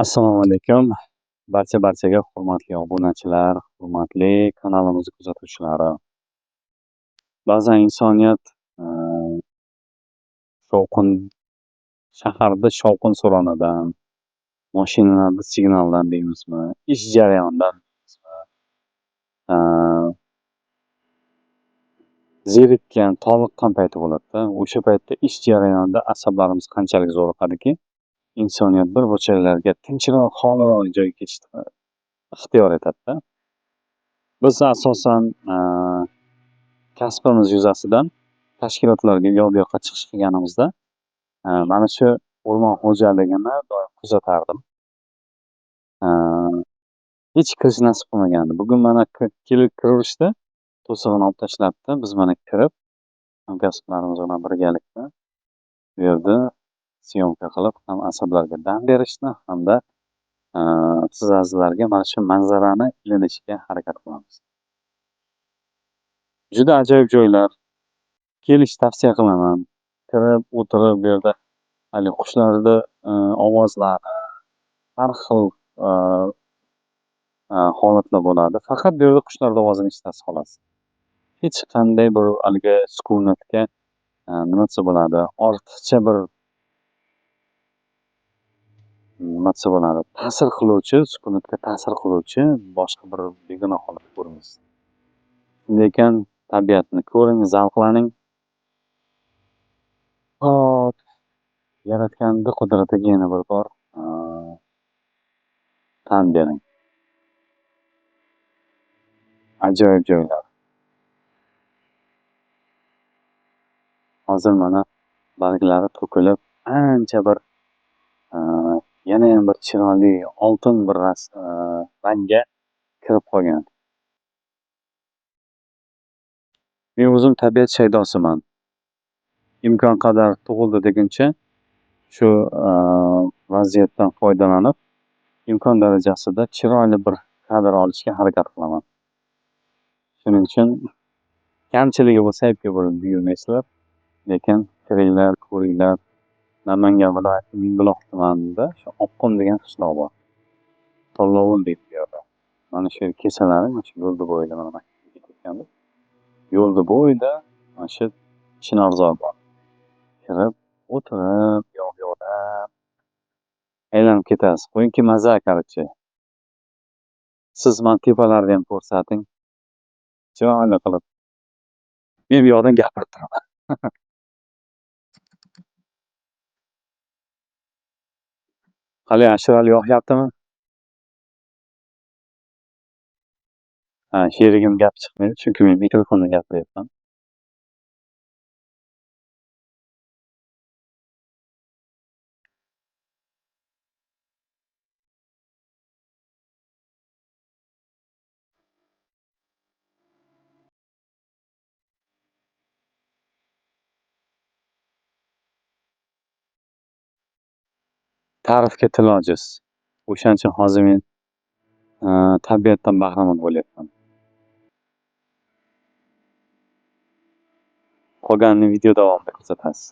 Assalomu alaykum. Barchaga hurmatli obunachilar, hurmatli kanalimiz kuzatuvchilari. Ba'zan insoniyat eee, shovqin shaharda shovqin suronidan, mashinalarda signaldan deymizmi, ish jarayonidan eee, zerikkan, toliqqan payti bo'ladida. O'sha paytda ish jarayonida asablarimiz qanchalik zo'riqadiki, insoniyat bir burchaklarga tinchroq, xoliroq joyga ketishni ixtiyor etadida. Biz asosan kasbimiz yuzasidan tashkilotlarga u yoqqa chiqish qilganimizda, mana shu o'rmon xo'jaligini doim kuzatardim. Eee, hech kirish nasib qilmagandi. Bugun mana kelib ko'rishdi, to'sig'ini olib tashlabdi. Biz mana kirib, hamkasblarimiz bilan birgalikda bu yerda syomka qilib, ham asablarga dam berishni, hamda siz azizlarga mana shu manzarani ilinishga harakat qilamiz. Juda ajoyib joylar. Kelishni tavsiya qilaman. Kirib, o'tirib bu yerda haligi qushlarni ovozlari, har xil eee, holatlar bo'ladi. Faqat bu yerda qushlarni ovozini eshitasiz xolos. Hech qanday bir haligi sukunatga nima desa bo'ladi, ortiqcha bir nima desa bo'ladi, ta'sir qiluvchi, sukunatga ta'sir qiluvchi boshqa bir begona holat ko'rmaysiz. Shunday ekan, tabiatni ko'ring, zavqlaning. Hop, Yaratganni qudratiga yana bir bor tan bering. Ajoyib joylar. Hozir mana barglari to'kilib, ancha bir yanayam bir chiroyli oltin bir rangga kirib qolgan. Men o'zim tabiat shaydosiman. Imkon qadar tug'ildi deguncha shu vaziyatdan foydalanib, imkon darajasida chiroyli bir kadr olishga harakat qilaman. Shuning uchun kamchiligi bo'lsa aybga buyurmaysizlar, lekin kiringlar, ko'ringlar. Namangan viloyati Mingbuloq tumanida shu Oqqum degan qishloq bor. Tollovul deydi bu yerda. Mana shu kechalari mana shu yo'lni bo'yida mana maktabga ketayotganmiz. Yo'lni bo'yida mana shu Chinorzor bor. Kirib, o'tirib, yog'-yo'lab aylanib ketasiz. Qo'yingki maza, короче. Siz mana tepalarni ham ko'rsating. Chiroyli qilib. Men bu yoqdan gapirib turaman. Qalay, ashirali yoqyaptimi? Ha, sherigim gapi chiqmaydi, chunki men mikrofonda gapiryapman. Ta'rifga til ojiz. O'shaning uchun hozir men tabiatdan bahramand bo'lyapman. Qolganini video davomida kuzatasiz.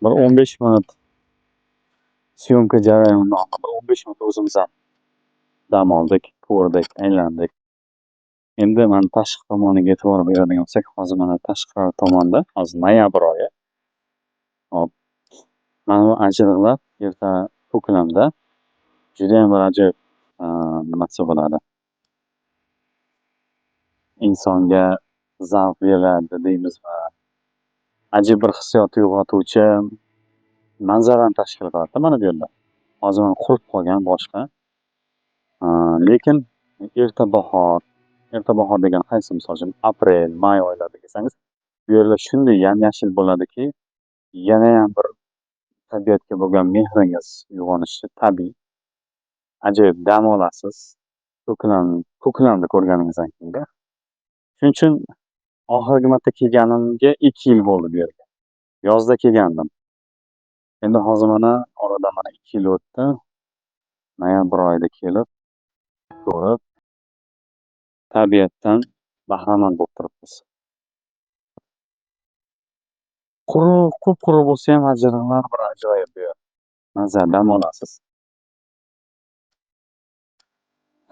bir 15 minut syomka jarayonidan oxirida 15 minut o'zimiz ham dam oldik, ko'rdik, aylandik. Endi mana tashqi tomoniga e'tibor beradigan bo'lsak, hozir mana tashqi tomonda, hozir noyabr oyi. Hop, mana bu ajriqlar erta ko'klamda judayam bir ajoyib, nima desa bo'ladi, insonga zavq beradi deymizmi, ajib bir hissiyot uyg'otuvchi manzarani tashkil qiladida mana bu yerda. Hozir mana qurib qolgan boshqa. Lekin erta bahor degan qaysi, misol uchun aprel, may oylarida kelsangiz, bu yerlar shunday yam-yashil bo'ladiki, yanayam bir tabiatga bo'lgan mehringiz uyg'onishi tabiiy. Ajoyib dam olasiz. Ko'klamni ko'rganingizdan keyin. Shuning uchun oxirgi marta kelganimga 2 yil bo'ldi bu yerga. Yozda kelgandim. Endi hozir mana oradan mana 2 yil o'tdi. Noyabr oyida kelib, ko'rib, tabiatdan bahramand bo'lib turibmiz. Quruq bo'lsa ham ajriqlar bir ajoyib bu yer. Maza, dam olasiz.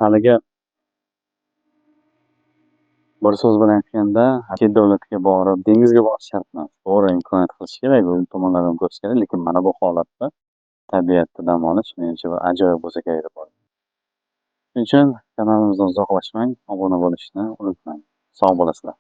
Haligi bir so'z bilan aytganda, chet davlatga borib, dengizga borish shart emas. To'g'ri, imkoniyat qilish kerak, bu tomonlardan ko'rish kerak, lekin mana bu holatda tabiatda dam olish menimcha bir ajoyib bo'lsa kerak deb o'ylayman. Shuning uchun kanalimizdan uzoqlashmang, obuna bo'lishni unutmang. Sog' bo'lasizlar.